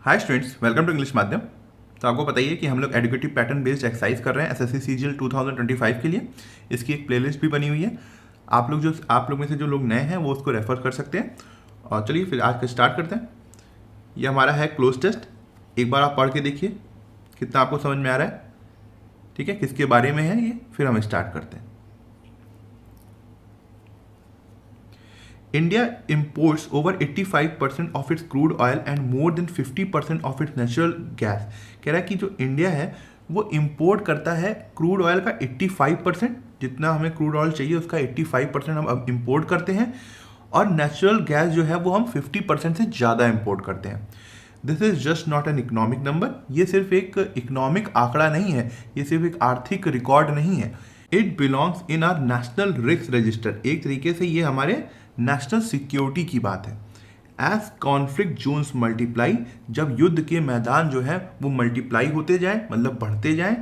Hi students, welcome to English माध्यम। तो आपको पता ही है कि हम लोग एडुकेटिव पैटर्न बेस्ड एक्सरसाइज कर रहे हैं एसएससी सीजीएल 2025 के लिए। इसकी एक प्लेलिस्ट भी बनी हुई है। आप लोग में से जो लोग नए हैं वो उसको रेफर कर सकते हैं। और चलिए फिर आज का स्टार्ट करते हैं। ये हमारा है क्लोज टेस्ट। एक बार आप पढ़ के देखिए कितना आपको समझ में आ रहा है। ठीक है, किसके बारे में है ये, फिर हम स्टार्ट करते हैं। India imports over 85% of its crude oil and more than 50% of its natural gas। कह रहा है कि जो इंडिया है वो इंपोर्ट करता है क्रूड ऑयल का 85%, जितना हमें क्रूड ऑयल चाहिए उसका 85% हम अब इंपोर्ट करते हैं, और नेचुरल गैस जो है वो हम 50% से ज़्यादा इंपोर्ट करते हैं। This is just not an economic number. ये सिर्फ एक इकोनॉमिक आंकड़ा नहीं है, ये सिर्फ एक आर्थिक रिकॉर्ड नहीं है। It belongs in are national risk register. एक तरीके से ये हमारे नेशनल सिक्योरिटी की बात है। एज कॉन्फ्लिक्ट जोन्स मल्टीप्लाई, जब युद्ध के मैदान जो है वो मल्टीप्लाई होते जाए, मतलब बढ़ते जाए।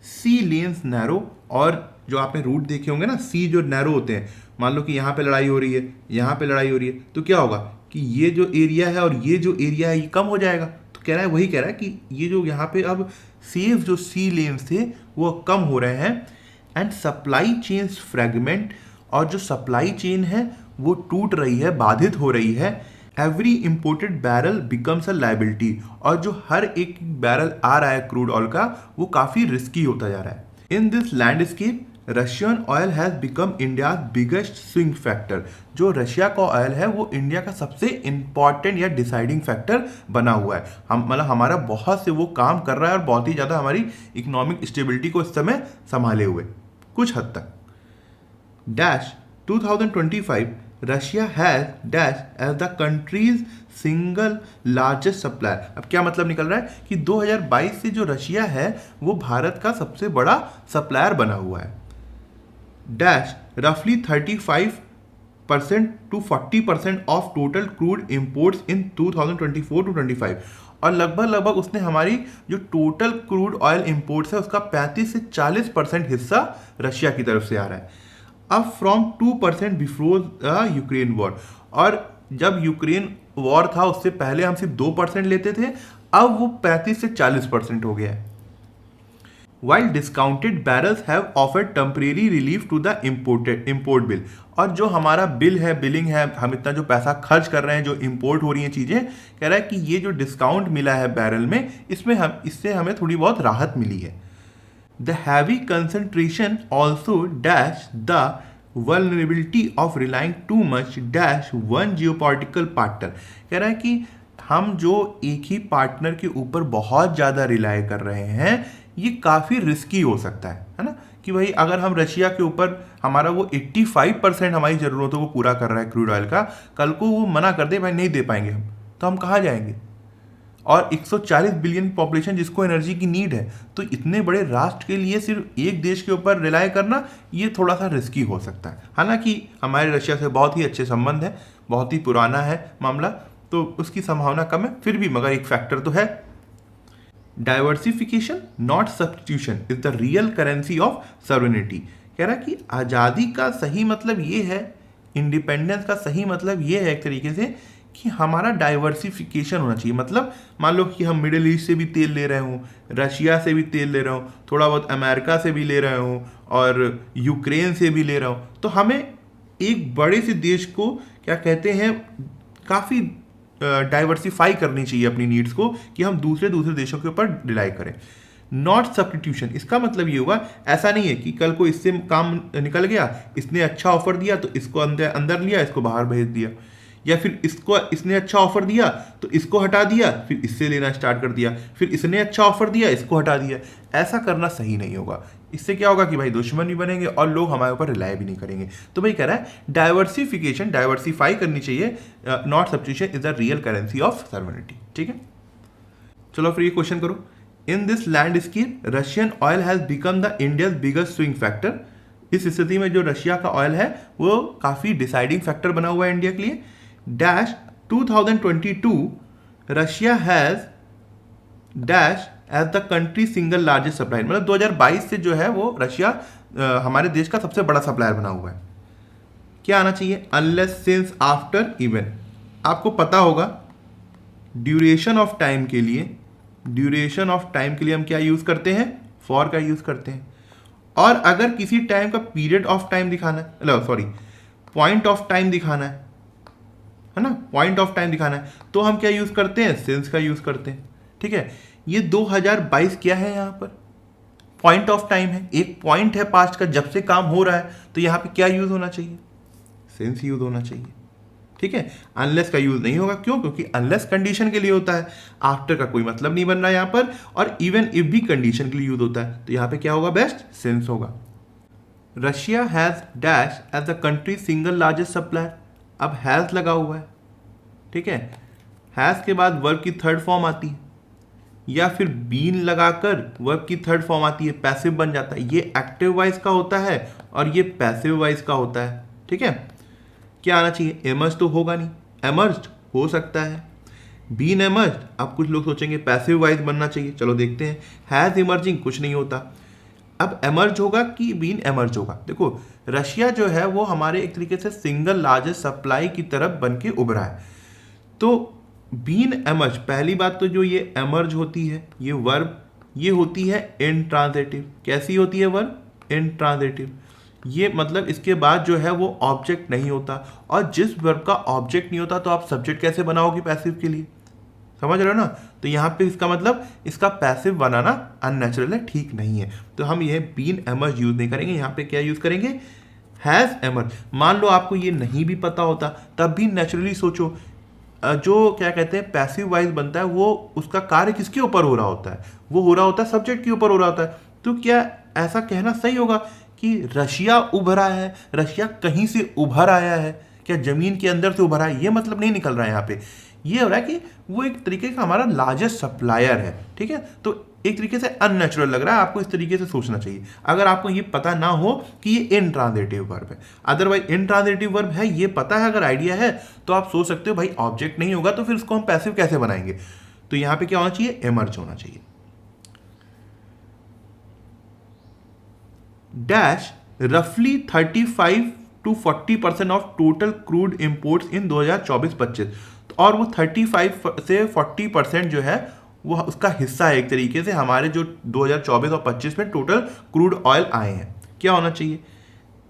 सी लेन्स नैरो, और जो आपने रूट देखे होंगे ना, सी जो नैरो होते हैं, मान लो कि यहाँ पे लड़ाई हो रही है, यहाँ पे लड़ाई हो रही है, तो क्या होगा कि ये जो एरिया है और ये जो एरिया है ये कम हो जाएगा। तो कह रहा है, वही कह रहा है कि ये जो यहाँ पे अब सेफ जो सी लेन्स थे वो कम हो रहे हैं। एंड सप्लाई चेन्स फ्रेगमेंट, और जो सप्लाई चेन है वो टूट रही है, बाधित हो रही है। Every imported barrel becomes a liability, और जो हर एक बैरल आ रहा है क्रूड ऑयल का वो काफ़ी रिस्की होता जा रहा है। In this landscape Russian oil has become India biggest swing factor. जो रशिया का ऑयल है वो इंडिया का सबसे इंपॉर्टेंट या डिसाइडिंग फैक्टर बना हुआ है। हम मतलब हमारा बहुत से वो काम कर रहा है और बहुत ही ज़्यादा हमारी इकोनॉमिक स्टेबिलिटी को इस समय संभाले हुए कुछ हद तक। Dash 2025 Russia has dash as the country's single largest supplier. अब क्या मतलब निकल रहा है कि 2022 से जो रशिया है वो भारत का सबसे बड़ा सप्लायर बना हुआ है। डैश रफली 35% to 40% of total crude imports in 2024-25, और लगभग उसने हमारी जो टोटल क्रूड ऑयल इंपोर्ट्स है उसका 35 से 40% हिस्सा रशिया की तरफ से आ रहा है। अब फ्रॉम 2% बिफोर यूक्रेन वॉर, और जब यूक्रेन वॉर था उससे पहले हम सिर्फ 2% लेते थे, अब वो 35 से 40% हो गया है। While discounted barrels have offered temporary relief to the import bill, और जो हमारा बिल है, बिलिंग है, हम इतना जो पैसा खर्च कर रहे हैं, जो इंपोर्ट हो रही हैं चीज़ें, कह रहा है कि ये जो डिस्काउंट मिला है बैरल में, इससे हमें थोड़ी बहुत राहत मिली है। The heavy concentration also dash the vulnerability of relying too much dash one geopolitical partner। कह रहा है कि हम जो एक ही पार्टनर के ऊपर बहुत ज़्यादा रिलाय कर रहे हैं ये काफ़ी रिस्की हो सकता है ना। कि भाई अगर हम रशिया के ऊपर हमारा वो 85% हमारी ज़रूरतों को पूरा कर रहा है क्रूड ऑयल का, कल को वो मना कर दे भाई नहीं दे पाएंगे हम, तो हम कहाँ जाएंगे। और 140 बिलियन पॉपुलेशन जिसको एनर्जी की नीड है, तो इतने बड़े राष्ट्र के लिए सिर्फ एक देश के ऊपर रिलाय करना ये थोड़ा सा रिस्की हो सकता है। हालांकि हमारे रशिया से बहुत ही अच्छे संबंध है, बहुत ही पुराना है मामला, तो उसकी संभावना कम है, फिर भी मगर एक फैक्टर तो है। Diversification not substitution is the real currency of sovereignty. कह रहा है कि आज़ादी का सही मतलब ये है, इंडिपेंडेंस का सही मतलब ये है एक तरीके से कि हमारा डाइवर्सिफिकेशन होना चाहिए। मतलब मान लो कि हम मिडिल ईस्ट से भी तेल ले रहे हूँ, रशिया से भी तेल ले रहा हूँ, थोड़ा बहुत अमेरिका से भी ले रहे हूँ और यूक्रेन से भी ले रहा हूँ, तो हमें एक बड़े से देश को क्या कहते हैं काफ़ी डाइवर्सिफाई करनी चाहिए अपनी नीड्स को, कि हम दूसरे देशों के ऊपर रिलाई करें। नॉट सब्स्टिट्यूशन, इसका मतलब ये हुआ, ऐसा नहीं है कि कल को इससे काम निकल गया, इसने अच्छा ऑफर दिया तो इसको अंदर लिया, इसको बाहर भेज दिया, या फिर इसने अच्छा ऑफर दिया तो इसको हटा दिया, फिर इससे लेना स्टार्ट कर दिया, फिर इसने अच्छा ऑफर दिया इसको हटा दिया। ऐसा करना सही नहीं होगा। इससे क्या होगा कि भाई दुश्मन भी बनेंगे और लोग हमारे ऊपर रिलाई भी नहीं करेंगे। तो भाई कह रहा है डाइवर्सिफिकेशन, डाइवर्सिफाई करनी चाहिए, not substitution is the real currency of sovereignty. ठीक है, चलो फिर ये क्वेश्चन करो। In this landscape Russian oil has become the India's biggest swing factor. इस स्थिति में जो रशिया का ऑयल है वो काफ़ी डिसाइडिंग फैक्टर बना हुआ है इंडिया के लिए। Dash 2022 Russia has dash as the country single largest supplier, मतलब 2022 से जो है वो रशिया हमारे देश का सबसे बड़ा सप्लायर बना हुआ है। क्या आना चाहिए, अनलेस सिंस आफ्टर इवन। आपको पता होगा ड्यूरेशन ऑफ टाइम के लिए, ड्यूरेशन ऑफ टाइम के लिए हम क्या यूज करते हैं, फॉर का यूज करते हैं। और अगर किसी टाइम का पीरियड ऑफ टाइम दिखाना है, सॉरी पॉइंट ऑफ टाइम दिखाना है ना, पॉइंट ऑफ टाइम दिखाना है, तो हम क्या यूज करते हैं, सिंस का यूज करते हैं। ठीक है, ये 2022 क्या है, यहाँ पर पॉइंट ऑफ टाइम है, एक पॉइंट है पास्ट का, जब से काम हो रहा है, तो यहाँ पे क्या यूज होना चाहिए, सिंस यूज होना चाहिए। ठीक है, अनलेस का यूज नहीं होगा, क्यों, क्योंकि अनलेस कंडीशन के लिए होता है, आफ्टर का कोई मतलब नहीं बन रहा है यहाँ पर, और इवन इफ भी कंडीशन के लिए यूज होता है, तो यहाँ पे क्या होगा, बेस्ट सिंस होगा। Russia has dash as the country single largest supplier, अब हैज लगा हुआ है। ठीक है, हैज के बाद वर्ब की थर्ड फॉर्म आती है, या फिर बीन लगाकर वर्ब की थर्ड फॉर्म आती है, पैसिव बन जाता है। ये एक्टिव वाइज का होता है और ये पैसिव वाइज का होता है। ठीक है, क्या आना चाहिए, एमर्ज तो होगा नहीं, एमर्ज हो सकता है, बीन एमर्ज। अब कुछ लोग सोचेंगे पैसिव वाइज बनना चाहिए, चलो देखते हैं। हैज इमर्जिंग कुछ नहीं होता, अब एमर्ज होगा कि बीन एमर्ज होगा। देखो रशिया जो है वो हमारे एक तरीके से सिंगल लार्जेस्ट सप्लाई की तरफ बन के उभरा है, तो बीन एमर्ज, पहली बात तो जो ये एमर्ज होती है, ये वर्ब ये होती है इंट्रांजिटिव। कैसी होती है वर्ब, इंट्रांजिटिव। ये मतलब इसके बाद जो है वो ऑब्जेक्ट नहीं होता, और जिस वर्ब का ऑब्जेक्ट नहीं होता तो आप सब्जेक्ट कैसे बनाओगे पैसिव के लिए, समझ रहे हो ना। तो यहाँ पे इसका मतलब इसका पैसिव बनाना अननेचुरल है, ठीक नहीं है, तो हम ये बीन एमर्ज यूज नहीं करेंगे, यहाँ पे क्या यूज करेंगे, हैज एमर्ज। मान लो आपको ये नहीं भी पता होता, तब भी नेचुरली सोचो, जो क्या कहते हैं पैसिव वाइज बनता है, वो उसका कार्य किसके ऊपर हो रहा होता है, वो हो रहा होता है सब्जेक्ट के ऊपर हो रहा होता है। तो क्या ऐसा कहना सही होगा कि रशिया उभरा है, रशिया कहीं से उभर आया है, क्या जमीन के अंदर से उभरा है, ये मतलब नहीं निकल रहा है यहाँ पे। ये हो रहा है कि वो एक तरीके का हमारा लार्जेस्ट सप्लायर है। ठीक है, तो एक तरीके से अननेचुरल लग रहा है, आपको इस तरीके से सोचना चाहिए, अगर आपको ये पता ना हो कि ये इनट्रांजिटिव वर्ब है। अदरवाइज इनट्रांजिटिव वर्ब है ये पता है, अगर आइडिया है तो आप सोच सकते हो भाई ऑब्जेक्ट नहीं होगा तो फिर उसको हम पैसिव कैसे बनाएंगे, तो यहां पे क्या होना चाहिए, एमर्ज होना चाहिए। डैश रफली 35 to 40% of total crude imports in 2024-25, और वो 35 से 40% जो है वो उसका हिस्सा है एक तरीके से हमारे जो 2024 और 25 में टोटल क्रूड ऑयल आए हैं। क्या होना चाहिए,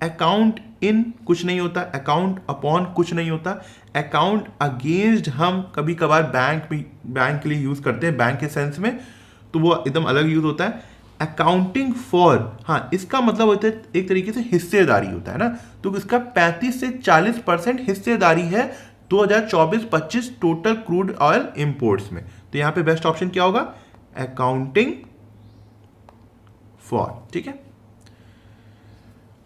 अकाउंट इन कुछ नहीं होता, अकाउंट अपॉन कुछ नहीं होता, अकाउंट अगेंस्ट हम कभी कभार बैंक के लिए यूज करते हैं, बैंक के सेंस में, तो वो एकदम अलग यूज होता है। अकाउंटिंग फॉर, हाँ इसका मतलब होता है एक तरीके से हिस्सेदारी होता है ना, तो इसका 35 से 40% हिस्सेदारी है 2024-25 टोटल क्रूड ऑयल इंपोर्ट्स में। तो यहां पे बेस्ट ऑप्शन क्या होगा, अकाउंटिंग फॉर। ठीक है,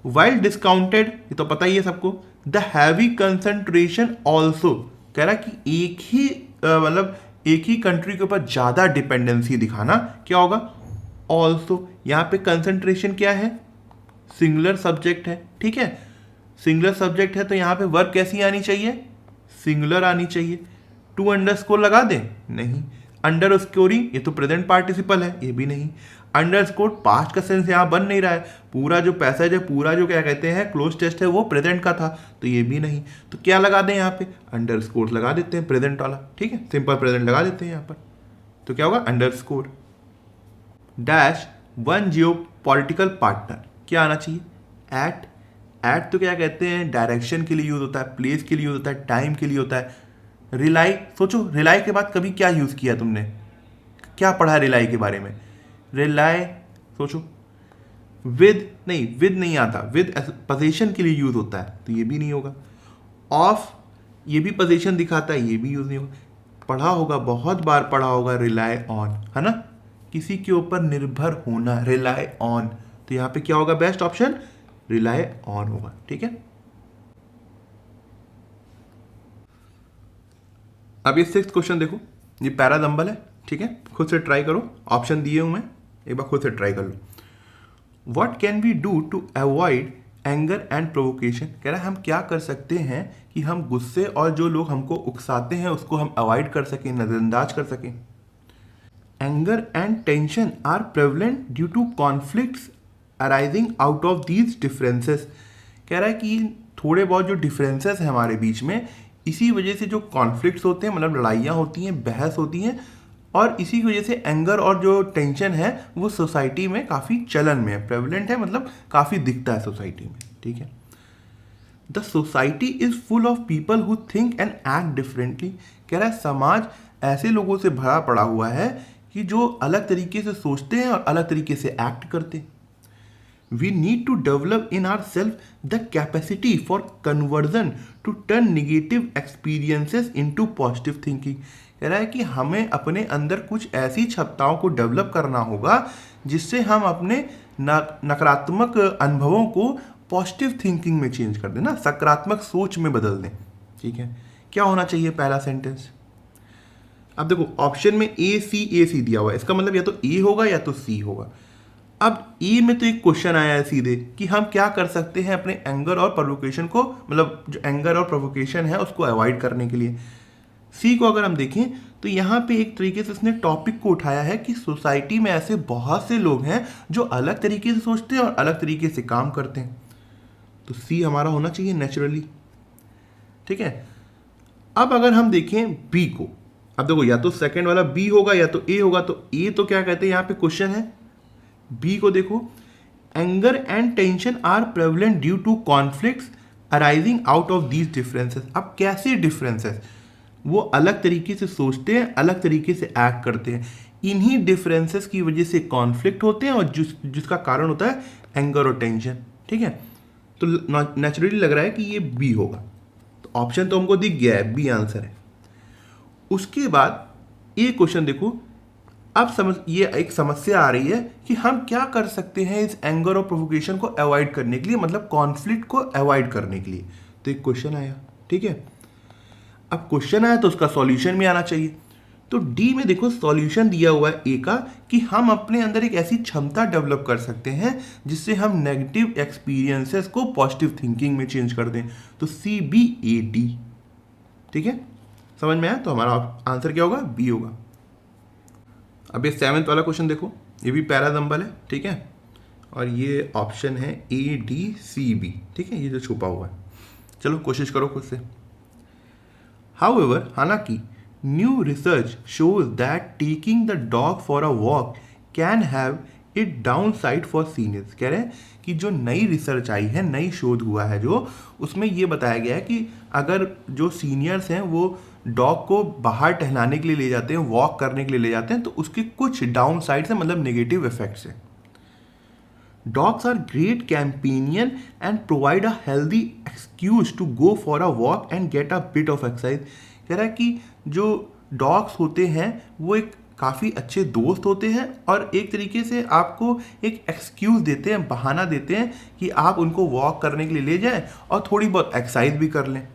वाइल डिस्काउंटेड, ये तो पता ही है सबको। द हैवी कंसंट्रेशन ऑल्सो, कह रहा कि एक ही मतलब एक ही कंट्री के ऊपर ज्यादा डिपेंडेंसी दिखाना, क्या होगा, ऑल्सो। यहां पे कंसंट्रेशन क्या है, सिंगुलर सब्जेक्ट है। ठीक है, सिंगुलर सब्जेक्ट है तो यहां पे वर्ब कैसी आनी चाहिए, सिंगुलर आनी चाहिए। टू अंडरस्कोर लगा दें, नहीं। अंडर स्कोरिंग, ये तो प्रेजेंट पार्टिसिपल है, ये भी नहीं। अंडरस्कोर पास्ट का सेंस यहाँ बन नहीं रहा है, पूरा जो पैसेज है, पूरा जो क्या कहते हैं क्लोज टेस्ट है वो प्रेजेंट का था, तो ये भी नहीं। तो क्या लगा दें यहाँ पे, अंडरस्कोर लगा देते हैं प्रेजेंट वाला। ठीक है, सिंपल प्रेजेंट लगा देते हैं यहाँ पर, तो क्या होगा, अंडरस्कोर। डैश वन जियो पॉलिटिकल पार्टनर, क्या आना चाहिए, एट। एट तो क्या कहते हैं डायरेक्शन के लिए यूज होता है, प्लेस के लिए यूज होता है, टाइम के लिए होता है। रिलाई, सोचो रिलाई के बाद कभी क्या यूज किया तुमने, क्या पढ़ा रिलाई के बारे में, रिलाई सोचो। विद नहीं, विद नहीं आता, विद पोजीशन के लिए यूज होता है, तो ये भी नहीं होगा। ऑफ, ये भी पोजीशन दिखाता है, ये भी यूज नहीं होगा। पढ़ा होगा, बहुत बार पढ़ा होगा, रिलाई ऑन, है ना, किसी के ऊपर निर्भर होना, रिलाई ऑन, तो यहां पे क्या होगा, बेस्ट ऑप्शन रिलाई ऑन होगा। ठीक है, अब ये 6th क्वेश्चन देखो, ये पैरादंबल है। ठीक है, खुद से ट्राई करो, ऑप्शन दिए हूं मैं, एक बार खुद से ट्राई कर लो। What can we do to avoid anger and provocation, कह रहा है हम क्या कर सकते हैं कि हम गुस्से और जो लोग हमको उकसाते हैं उसको हम अवॉइड कर सकें, नजरअंदाज कर सकें। Anger and tension are prevalent due to conflicts arising out of these differences, कह रहा है कि थोड़े बहुत जो डिफरेंसेस हैं हमारे बीच में, इसी वजह से जो कॉन्फ्लिक्ट्स होते हैं, मतलब लड़ाइयाँ होती हैं, बहस होती हैं, और इसी की वजह से एंगर और जो टेंशन है वो सोसाइटी में काफ़ी चलन में है, प्रेवलेंट है, मतलब काफ़ी दिखता है सोसाइटी में, ठीक है। The society is full of people who think and act differently. कह रहा है समाज ऐसे लोगों से भरा पड़ा हुआ है कि जो अलग तरीके से सोचते हैं और अलग तरीके से एक्ट करते हैं। We need to develop in ourselves the capacity for conversion to turn negative experiences into positive thinking। कह रहा है कि हमें अपने अंदर कुछ ऐसी क्षमताओं को डेवलप करना होगा जिससे हम अपने नकारात्मक अनुभवों को पॉजिटिव थिंकिंग में चेंज कर दें, ना सकारात्मक सोच में बदल दें, ठीक है। क्या होना चाहिए पहला सेंटेंस? अब देखो ऑप्शन में ए सी दिया हुआ है, इसका मतलब या तो ए होगा या तो सी होगा। अब ई में तो एक क्वेश्चन आया है सीधे कि हम क्या कर सकते हैं अपने एंगर और प्रोवोकेशन को, मतलब जो एंगर और प्रोवोकेशन है उसको अवॉइड करने के लिए। सी को अगर हम देखें तो यहाँ पे एक तरीके से उसने टॉपिक को उठाया है कि सोसाइटी में ऐसे बहुत से लोग हैं जो अलग तरीके से सोचते हैं और अलग तरीके से काम करते हैं, तो सी हमारा होना चाहिए नेचुरली, ठीक है। अब अगर हम देखें बी को, अब देखो या तो सेकंड वाला बी होगा या तो ए होगा, तो ए तो क्या कहते हैं यहाँ पे क्वेश्चन है। बी को देखो, anger and tension are prevalent due to conflicts arising out of these differences. अब कैसे डिफरेंसेस? वो अलग तरीके से सोचते हैं, अलग तरीके से एक्ट करते हैं, इन्हीं डिफरेंसेस की वजह से कॉन्फ्लिक्ट होते हैं और जिसका कारण होता है एंगर और टेंशन, ठीक है। तो नेचुरली लग रहा है कि ये बी होगा, तो ऑप्शन तो हमको दिख गया है, बी आंसर है। उसके बाद ये क्वेश्चन देखो, अब समझ ये एक समस्या आ रही है कि हम क्या कर सकते हैं इस एंगर और प्रोवोकेशन को अवॉइड करने के लिए, मतलब कॉन्फ्लिक्ट को अवॉइड करने के लिए। तो एक क्वेश्चन आया, ठीक है। अब क्वेश्चन आया तो उसका सॉल्यूशन भी आना चाहिए। तो डी में देखो सॉल्यूशन दिया हुआ है ए का कि हम अपने अंदर एक ऐसी क्षमता डेवलप कर सकते हैं जिससे हम नेगेटिव एक्सपीरियंसेस को पॉजिटिव थिंकिंग में चेंज कर दें। तो सी बी ए डी, ठीक है, समझ में आया। तो हमारा आंसर क्या होगा? बी होगा। अब ये 7th वाला क्वेश्चन देखो, ये भी पैराजम्बल है, ठीक है, और ये ऑप्शन है ए डी सी बी, ठीक है, ये जो छुपा हुआ है। चलो कोशिश करो खुद से। हाउएवर, हालांकि new research shows that taking the dog for a walk can have it down side for seniors. कह रहे हैं कि जो नई रिसर्च आई है, नई शोध हुआ है जो, उसमें ये बताया गया है कि अगर जो सीनियर्स हैं वो डॉग को बाहर टहलाने के लिए ले जाते हैं, वॉक करने के लिए ले जाते हैं, तो उसके कुछ डाउन साइड्स हैं, मतलब नेगेटिव इफेक्ट्स हैं। Dogs are great companion and provide a healthy excuse to go for a walk and get a bit of exercise. कह रहा है कि जो डॉग्स होते हैं वो एक काफ़ी अच्छे दोस्त होते हैं और एक तरीके से आपको एक एक्सक्यूज़ देते हैं, बहाना देते हैं कि आप उनको वॉक करने के लिए ले जाएं और थोड़ी बहुत एक्सरसाइज भी कर लें।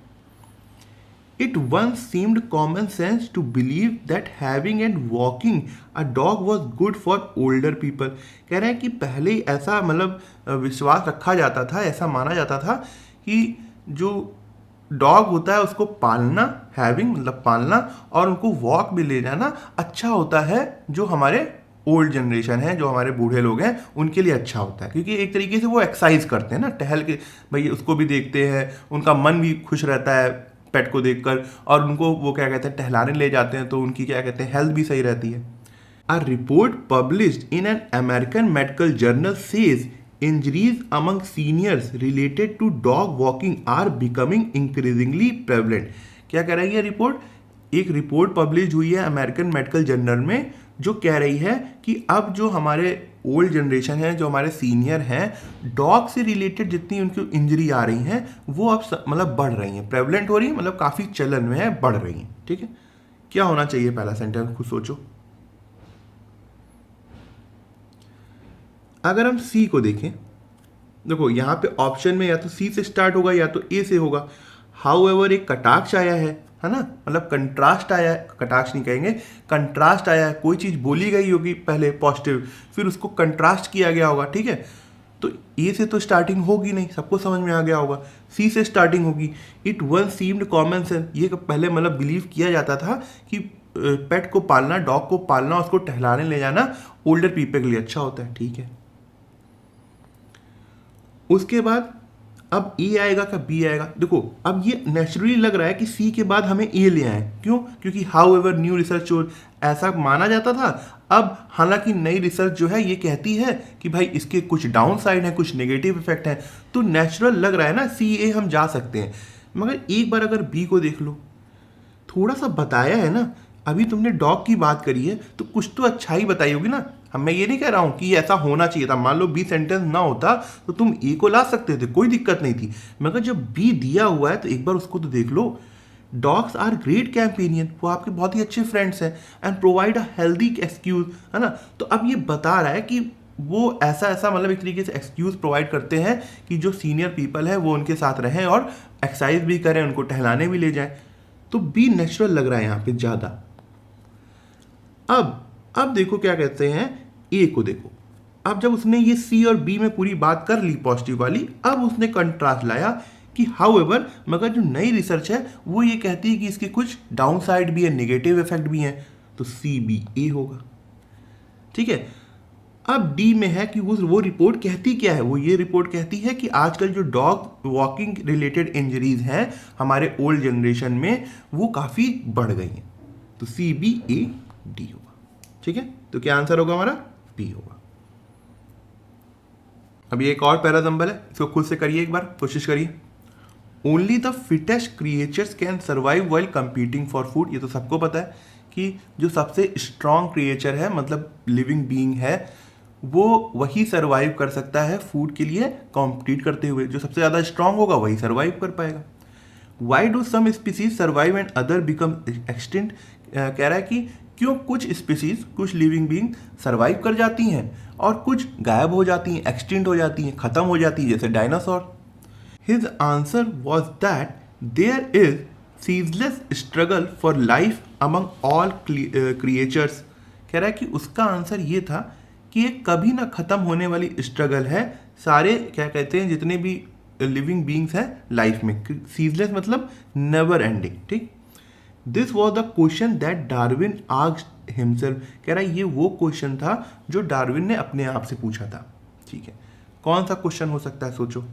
It once seemed common sense to believe that having and walking a dog was good for older people। कह रहे हैं कि पहले ऐसा मतलब विश्वास रखा जाता था, ऐसा माना जाता था कि जो डॉग होता है उसको पालना, हैविंग मतलब पालना, और उनको वॉक भी ले जाना अच्छा होता है, जो हमारे ओल्ड जनरेशन है, जो हमारे बूढ़े लोग हैं, उनके लिए अच्छा होता है, क्योंकि एक तरीके से वो एक्सरसाइज करते हैं ना, टहल के, भाई उसको भी देखते हैं, उनका मन भी खुश रहता है पेट को देखकर, और उनको वो क्या कहते हैं टहलाने ले जाते हैं, तो उनकी क्या कहते हैं हेल्थ भी सही रहती है। A report published in an American medical journal says injuries among seniors related to dog walking are becoming increasingly prevalent. क्या कह रही है रिपोर्ट? एक रिपोर्ट पब्लिश हुई है अमेरिकन मेडिकल जर्नल में जो कह रही है कि अब जो हमारे ओल्ड जनरेशन है, जो हमारे सीनियर हैं, डॉग से रिलेटेड जितनी उनकी इंजरी आ रही हैं वो अब मतलब बढ़ रही हैं, प्रेवलेंट हो रही हैं, मतलब काफ़ी चलन में है, बढ़ रही हैं, ठीक है। क्या होना चाहिए पहला सेंटेंस, खुद सोचो। अगर हम सी को देखें, देखो यहाँ पे ऑप्शन में या तो सी से स्टार्ट होगा या तो ए से होगा। हाउएवर एक कटाक्ष आया है ना, मतलब कंट्रास्ट आया है, कटाक्ष नहीं कहेंगे, कंट्रास्ट आया है, कोई चीज़ बोली गई होगी पहले पॉजिटिव, फिर उसको कंट्रास्ट किया गया होगा, ठीक है। तो ए से तो स्टार्टिंग होगी नहीं, सबको समझ में आ गया होगा, सी से स्टार्टिंग होगी। It one seemed common sense, ये पहले मतलब बिलीव किया जाता था कि पेट को पालना, डॉग को पालना, उसको टहलाने ले जाना ओल्डर पीपल के लिए अच्छा होता है, ठीक है। उसके बाद अब ए आएगा क्या बी आएगा? देखो अब ये नेचुरली लग रहा है कि सी के बाद हमें ए ले आए, क्यों? क्योंकि हाउ एवर न्यू रिसर्च ऐसा माना जाता था। अब हालांकि नई रिसर्च जो है ये कहती है कि भाई इसके कुछ डाउन साइड है, कुछ नेगेटिव इफेक्ट है, तो नेचुरल लग रहा है ना सी ए हम जा सकते हैं। मगर एक बार अगर बी को देख लो, थोड़ा सा बताया है ना, अभी तुमने डॉग की बात करी है तो कुछ तो अच्छाई बताई होगी ना। हम मैं ये नहीं कह रहा हूँ कि ऐसा होना चाहिए था, मान लो बी सेंटेंस ना होता तो तुम ए को ला सकते थे, कोई दिक्कत नहीं थी। मगर जब बी दिया हुआ है तो एक बार उसको तो देख लो। डॉग्स आर ग्रेट कैंपेनियन, वो आपके बहुत ही अच्छे फ्रेंड्स हैं, and provide a healthy excuse, है ना। तो अब ये बता रहा है कि वो ऐसा ऐसा मतलब एक तरीके से एक्सक्यूज प्रोवाइड करते हैं कि जो सीनियर पीपल है वो उनके साथ रहें और एक्सरसाइज भी करें, उनको टहलाने भी ले जाएं। तो बी नेचुरल लग रहा है यहाँ पे ज़्यादा। अब देखो क्या कहते हैं, ए को देखो। अब जब उसने ये सी और बी में पूरी बात कर ली पॉजिटिव वाली, अब उसने कंट्रास्ट लाया कि हाउएवर, मगर जो नई रिसर्च है वो ये कहती है कि इसके कुछ डाउन साइड भी है, नेगेटिव इफेक्ट भी हैं, तो सी बी ए होगा। ठीक है। अब डी में है कि वो रिपोर्ट कहती क्या है, वो ये रिपोर्ट कहती है कि आजकल जो डॉग वॉकिंग रिलेटेड इंजरीज हैं हमारे ओल्ड जनरेशन में वो काफ़ी बढ़ गई हैं, तो सी बी ए डी होगा। ठीक है, तो क्या आंसर होगा हमारा? बी होगा। अभी एक और पैराजम्बल है, इसको खुद से करिए, एक बार कोशिश करिए। Only the fittest creatures can survive while competing for food. ये तो सबको पता है कि जो सबसे स्ट्रॉन्ग क्रिएचर है, मतलब लिविंग बीइंग है, वो वही सर्वाइव कर सकता है फूड के लिए कॉम्पिटिट करते हुए। जो सबसे ज़्यादा स्ट्रॉन्ग होगा वही सर्वाइव कर पाएगा। Why do some species survive and other become extinct? कह रहा है कि क्यों कुछ स्पीसीज, कुछ लिविंग बीइंग सर्वाइव कर जाती हैं और कुछ गायब हो जाती हैं, एक्सटिंक्ट हो जाती हैं, खत्म हो जाती हैं, जैसे dinosaur. His answer was that there is ceaseless struggle for life among all creatures. कह रहा है कि उसका आंसर ये था कि एक कभी ना खत्म होने वाली स्ट्रगल है सारे, क्या कहते हैं, जितने भी लिविंग बीइंग्स हैं लाइफ में। सीजलेस मतलब नेवर एंडिंग। ठीक। This was the question that Darwin asked himself. कह रहा है ये वो क्वेश्चन था जो डार्विन ने अपने आप से पूछा था। ठीक है, कौन सा क्वेश्चन हो सकता है, सोचो।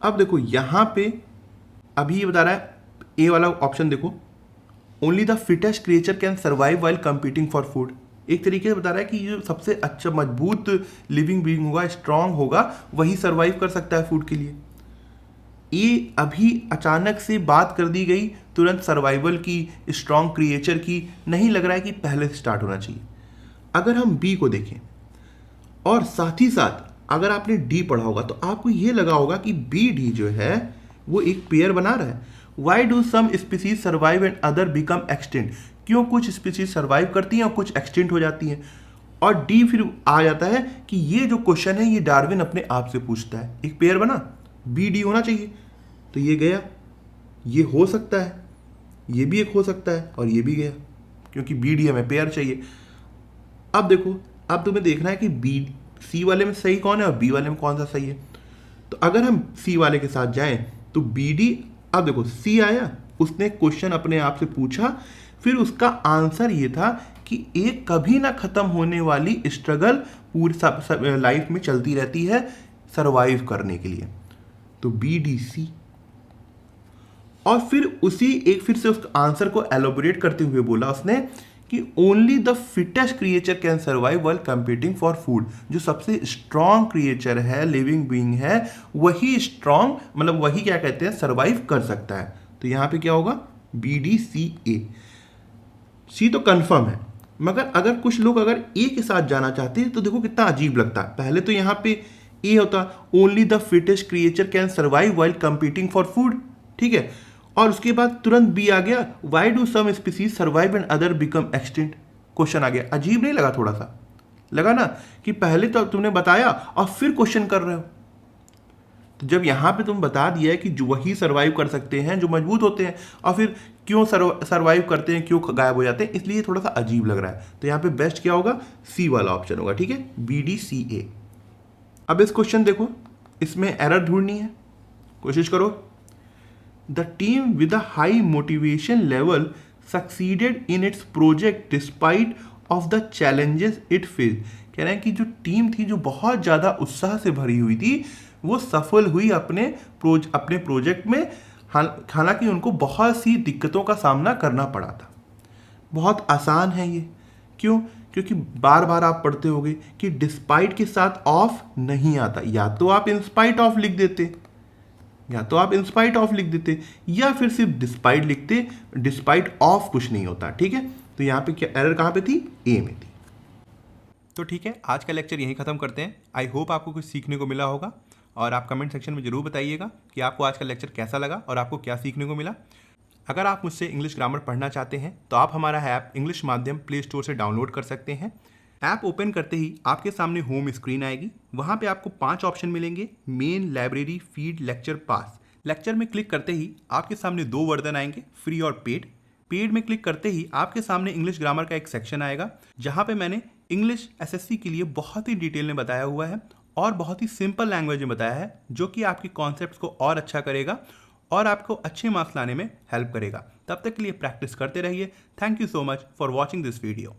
अब देखो यहाँ पे अभी ये बता रहा है, ए वाला ऑप्शन देखो, only the fittest creature can survive while competing for food. एक तरीके से बता रहा है कि ये सबसे अच्छा मजबूत लिविंग बीइंग होगा, स्ट्रांग होगा, वही सर्वाइव कर सकता है फूड के लिए। ये अभी अचानक से बात कर दी गई तुरंत सर्वाइवल की, स्ट्रांग क्रिएचर की, नहीं लग रहा है कि पहले से स्टार्ट होना चाहिए। अगर हम बी को देखें और साथ ही साथ अगर आपने डी पढ़ा होगा तो आपको ये लगा होगा कि बी डी जो है वो एक पेयर बना रहा है। Why do some species survive and other become extinct? क्यों कुछ स्पीसीज सर्वाइव करती हैं और कुछ एक्सटिंक्ट हो जाती हैं। और डी फिर आ जाता है कि ये जो क्वेश्चन है ये डार्विन अपने आप से पूछता है, एक पेयर बना, बी डी होना चाहिए, तो ये गया, ये हो सकता है, ये भी एक हो सकता है और ये भी गया, क्योंकि बी डी हमें पेयर चाहिए। अब देखो, अब तुम्हें देखना है कि बी सी वाले में सही कौन है और बी वाले में कौन सा सही है। तो अगर हम सी वाले के साथ जाएं तो बी डी, अब देखो सी आया, उसने क्वेश्चन अपने आप से पूछा, फिर उसका आंसर ये था कि एक कभी ना खत्म होने वाली स्ट्रगल पूरी लाइफ में चलती रहती है सरवाइव करने के लिए, तो बी डी सी। और फिर उसी एक फिर से उस आंसर को एलोबोरेट करते हुए बोला उसने कि only the fittest creature can survive while competing for food. जो सबसे स्ट्रॉन्ग क्रिएचर है, लिविंग बीइंग है, वही स्ट्रॉन्ग मतलब वही क्या कहते हैं सर्वाइव कर सकता है। तो यहाँ पे क्या होगा, बी डी सी ए। सी तो कंफर्म है, मगर अगर कुछ लोग अगर ए के साथ जाना चाहते हैं तो देखो कितना अजीब लगता है। पहले तो यहाँ पे ए होता only the fittest creature can survive while competing for food, ठीक है, और उसके बाद तुरंत बी आ गया, why do some species survive and other become extinct. Question आ गया, अजीब नहीं लगा? थोड़ा सा लगा ना कि पहले तो तुमने बताया और फिर क्वेश्चन कर रहे हो। तो जब यहाँ पे तुम बता दिया है कि जो वही सर्वाइव कर सकते हैं जो मजबूत होते हैं, और फिर क्यों सर्वाइव करते हैं, क्यों गायब हो जाते हैं, इसलिए थोड़ा सा अजीब लग रहा है। तो यहाँ पे बेस्ट क्या होगा, सी वाला ऑप्शन होगा, ठीक है, बी डी सी ए। अब इस क्वेश्चन देखो, इसमें एरर ढूंढनी है, कोशिश करो। The team with a high motivation level succeeded in its project despite of the challenges it face. कह रहे हैं कि जो टीम थी जो बहुत ज़्यादा उत्साह से भरी हुई थी, वो सफल हुई अपने प्रोजेक्ट में। हालांकि उनको बहुत सी दिक्कतों का सामना करना पड़ा था। बहुत आसान है ये। क्यों? क्योंकि बार बार आप पढ़ते होगे कि डिस्पाइट के साथ ऑफ नहीं आता। या तो आप इंस्पाइट ऑफ लिख देते, या फिर सिर्फ डिस्पाइट लिखते, डिस्पाइट ऑफ कुछ नहीं होता। ठीक है, तो यहाँ पे क्या एरर कहाँ पे थी? ए में थी। तो ठीक है, आज का लेक्चर यहीं ख़त्म करते हैं। आई होप आपको कुछ सीखने को मिला होगा, और आप कमेंट सेक्शन में ज़रूर बताइएगा कि आपको आज का लेक्चर कैसा लगा और आपको क्या सीखने को मिला। अगर आप मुझसे इंग्लिश ग्रामर पढ़ना चाहते हैं तो आप हमारा ऐप इंग्लिश माध्यम प्ले स्टोर से डाउनलोड कर सकते हैं। ऐप ओपन करते ही आपके सामने होम स्क्रीन आएगी। वहाँ पे आपको 5 ऑप्शन मिलेंगे: मेन, लाइब्रेरी, फीड, लेक्चर, पास। लेक्चर में क्लिक करते ही आपके सामने 2 वर्जन आएंगे, फ्री और पेड। पेड में क्लिक करते ही आपके सामने इंग्लिश ग्रामर का एक सेक्शन आएगा, जहाँ पे मैंने इंग्लिश एसएससी के लिए बहुत ही डिटेल में बताया हुआ है और बहुत ही सिंपल लैंग्वेज में बताया है, जो कि आपके कॉन्सेप्ट्स को और अच्छा करेगा और आपको अच्छे मार्क्स लाने में हेल्प करेगा। तब तक के लिए प्रैक्टिस करते रहिए। Thank you so much for watching this video.